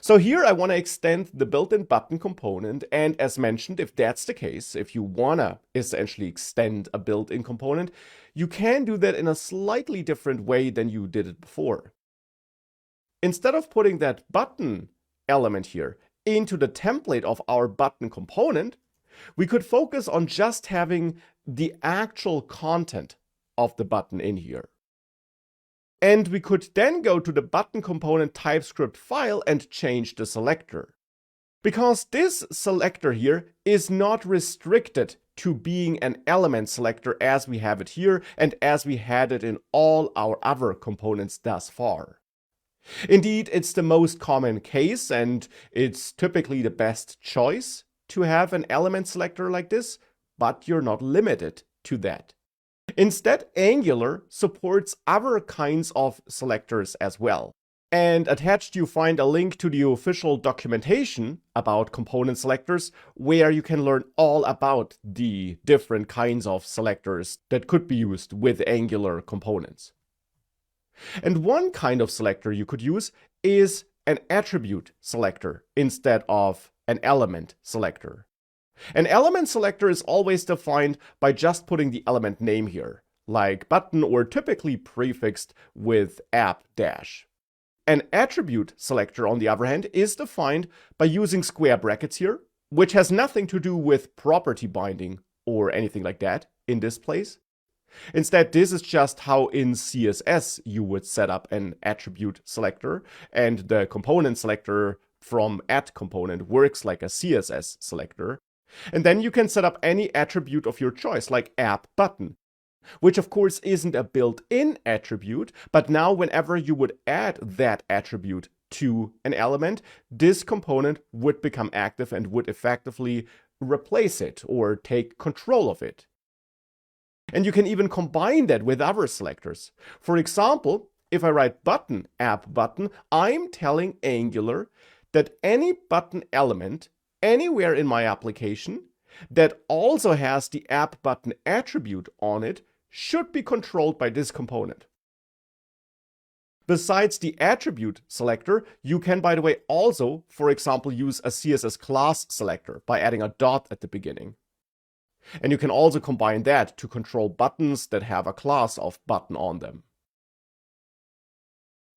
So here I want to extend the built-in button component, and as mentioned, if that's the case, if you want to essentially extend a built-in component, you can do that in a slightly different way than you did it before. Instead of putting that button element here into the template of our button component, we could focus on just having the actual content of the button in here. And we could then go to the button component TypeScript file and change the selector. Because this selector here is not restricted to being an element selector as we have it here and as we had it in all our other components thus far. Indeed, it's the most common case, and it's typically the best choice to have an element selector like this, but you're not limited to that. Instead, Angular supports other kinds of selectors as well. And attached you find a link to the official documentation about component selectors, where you can learn all about the different kinds of selectors that could be used with Angular components. And one kind of selector you could use is an attribute selector instead of an element selector. An element selector is always defined by just putting the element name here, like button, or typically prefixed with app dash. An attribute selector, on the other hand, is defined by using square brackets here, which has nothing to do with property binding or anything like that in this place. Instead, this is just how in CSS you would set up an attribute selector, and the component selector from @component works like a CSS selector. And then you can set up any attribute of your choice, like app button, which of course isn't a built-in attribute, but now whenever you would add that attribute to an element, this component would become active and would effectively replace it or take control of it. And you can even combine that with other selectors. For example, if I write button, app button, I'm telling Angular that any button element anywhere in my application that also has the app button attribute on it should be controlled by this component. Besides the attribute selector, you can, by the way, also, for example, use a CSS class selector by adding a dot at the beginning. And you can also combine that to control buttons that have a class of button on them.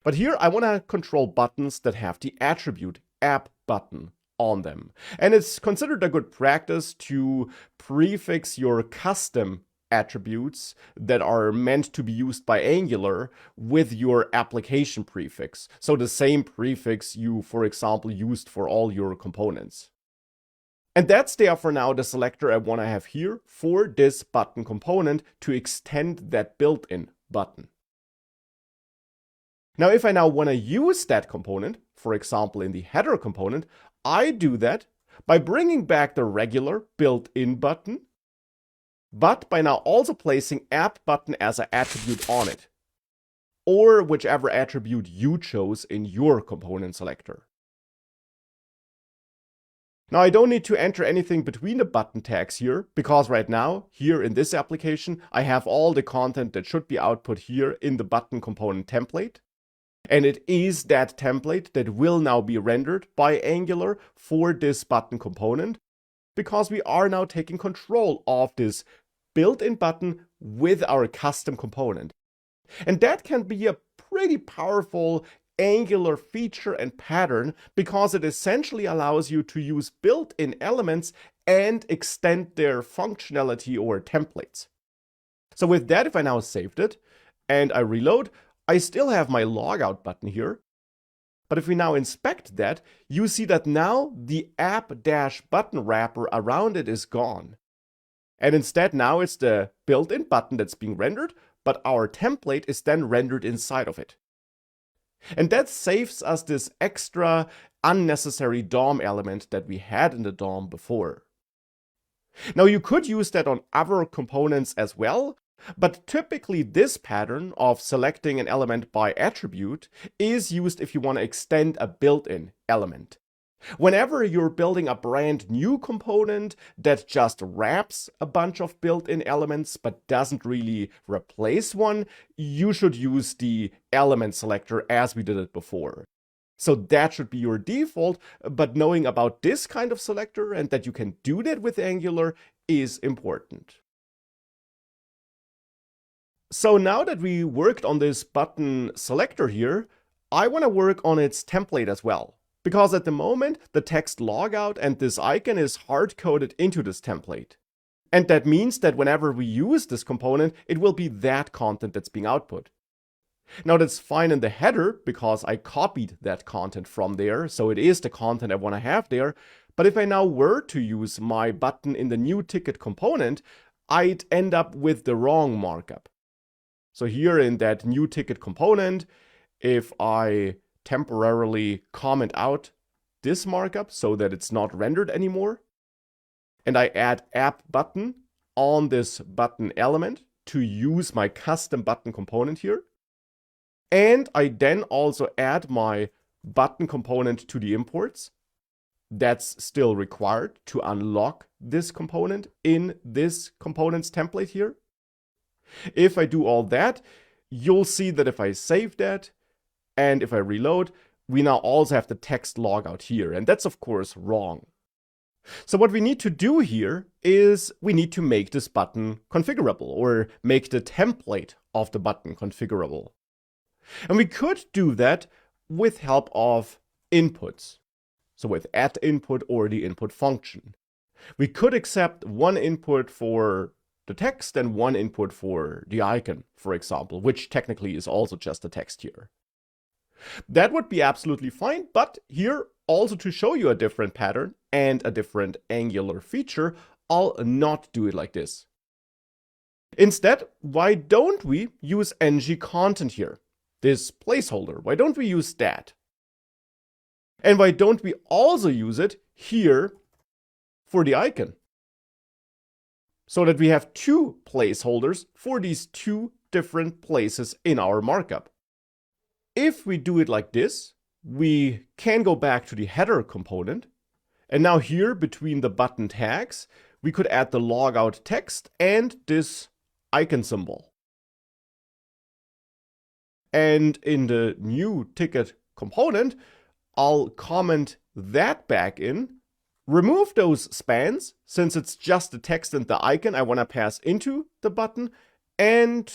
But here I want to control buttons that have the attribute app button on them. And it's considered a good practice to prefix your custom attributes that are meant to be used by Angular with your application prefix. So the same prefix you, for example, used for all your components. And that's therefore now the selector I want to have here for this button component to extend that built-in button. Now, if I now want to use that component, for example, in the header component, I do that by bringing back the regular built-in button, but by now also placing app button as an attribute on it, or whichever attribute you chose in your component selector. Now, I don't need to enter anything between the button tags here, because right now, here in this application, I have all the content that should be output here in the button component template. And it is that template that will now be rendered by Angular for this button component, because we are now taking control of this built-in button with our custom component. And that can be a pretty powerful Angular feature and pattern, because it essentially allows you to use built-in elements and extend their functionality or templates. So with that, if I now saved it and I reload, I still have my logout button here. But if we now inspect that, you see that now the app-button wrapper around it is gone. And instead now it's the built-in button that's being rendered, but our template is then rendered inside of it. And that saves us this extra unnecessary DOM element that we had in the DOM before. Now, you could use that on other components as well, but typically this pattern of selecting an element by attribute is used if you want to extend a built-in element. Whenever you're building a brand new component that just wraps a bunch of built-in elements but doesn't really replace one, you should use the element selector as we did it before. So that should be your default, but knowing about this kind of selector and that you can do that with Angular is important. So now that we worked on this button selector here, I want to work on its template as well. Because at the moment, the text logout and this icon is hard-coded into this template. And that means that whenever we use this component, it will be that content that's being output. Now that's fine in the header because I copied that content from there, so it is the content I want to have there. But if I now were to use my button in the new ticket component, I'd end up with the wrong markup. So here in that new ticket component, if I temporarily comment out this markup so that it's not rendered anymore, and I add app button on this button element to use my custom button component here, and I then also add my button component to the imports. That's still required to unlock this component in this components template here. If I do all that, you'll see that if I save that and if I reload, we now also have the text logout here. And that's of course wrong. So what we need to do here is we need to make this button configurable, or make the template of the button configurable. And we could do that with help of inputs. So with add input or the input function. We could accept one input for the text and one input for the icon, for example, which technically is also just the text here. That would be absolutely fine, but here, also to show you a different pattern and a different Angular feature, I'll not do it like this. Instead, why don't we use ng content here? This placeholder, why don't we use that? And why don't we also use it here for the icon? So that we have two placeholders for these two different places in our markup. If we do it like this, we can go back to the header component. And now here between the button tags, we could add the logout text and this icon symbol. And in the new ticket component, I'll comment that back in, remove those spans, since it's just the text and the icon I want to pass into the button, and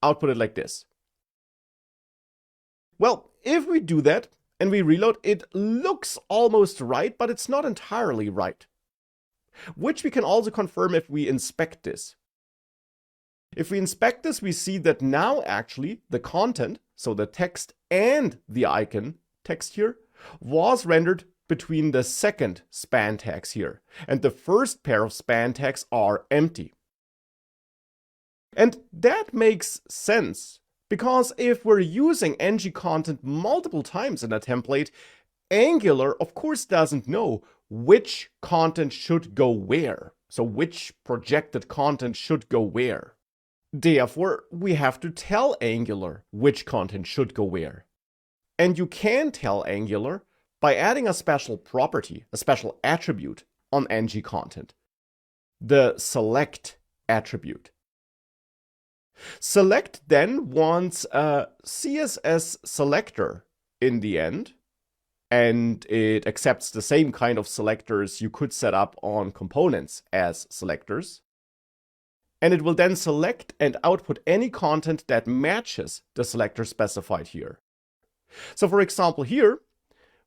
output it like this. Well, if we do that and we reload, it looks almost right, but it's not entirely right. Which we can also confirm if we inspect this. If we inspect this, we see that now actually the content, so the text and the icon text here, was rendered between the second span tags here. And the first pair of span tags are empty. And that makes sense, because if we're using ng content multiple times in a template, Angular of course doesn't know which content should go where. So which projected content should go where. Therefore, we have to tell Angular which content should go where. And you can tell Angular by adding a special property, a special attribute on ng content. The select attribute. Select then wants a CSS selector in the end, and it accepts the same kind of selectors you could set up on components as selectors. And it will then select and output any content that matches the selector specified here. So for example here,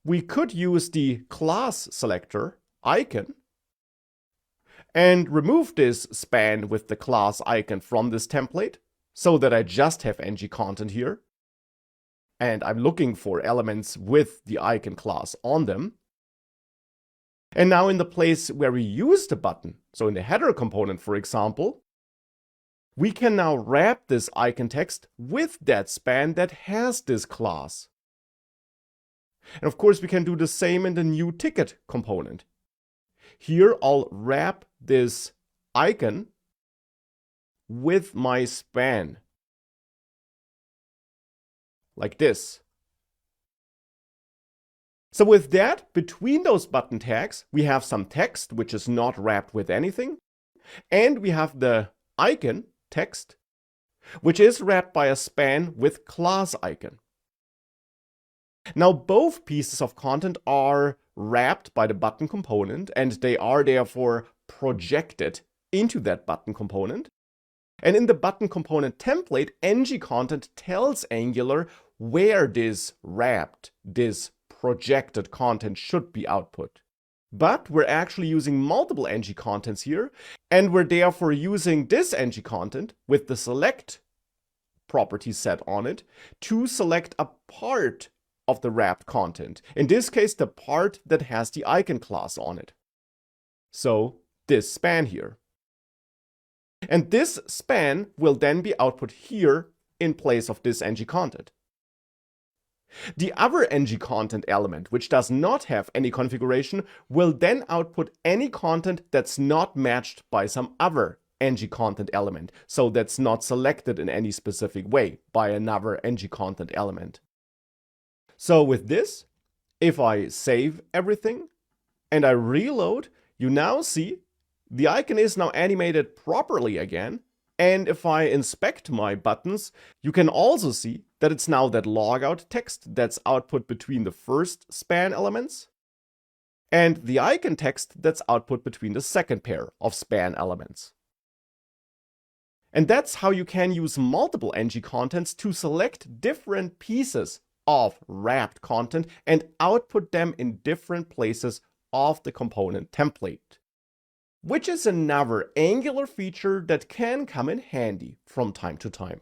we could use the class selector icon and remove this span with the class icon from this template so that I just have ng content here. And I'm looking for elements with the icon class on them. And now in the place where we use the button, so in the header component, for example, we can now wrap this icon text with that span that has this class. And of course, we can do the same in the new ticket component. Here, I'll wrap this icon with my span. Like this. So with that, between those button tags, we have some text which is not wrapped with anything. And we have the icon text, which is wrapped by a span with class icon. Now both pieces of content are wrapped by the button component, and they are therefore projected into that button component. And in the button component template, ng-content tells Angular where this wrapped, this projected content should be output. But we're actually using multiple ng-contents here, and we're therefore using this ng-content with the select property set on it to select a part of the wrapped content. In this case, the part that has the icon class on it. So this span here. And this span will then be output here in place of this ng-content. The other ng-content element, which does not have any configuration, will then output any content that's not matched by some other ng-content element, so that's not selected in any specific way by another ng-content element. So with this, if I save everything and I reload, you now see the icon is now animated properly again. And if I inspect my buttons, you can also see that it's now that logout text that's output between the first span elements and the icon text that's output between the second pair of span elements. And that's how you can use multiple ng-contents to select different pieces of wrapped content and output them in different places of the component template. Which is another Angular feature that can come in handy from time to time.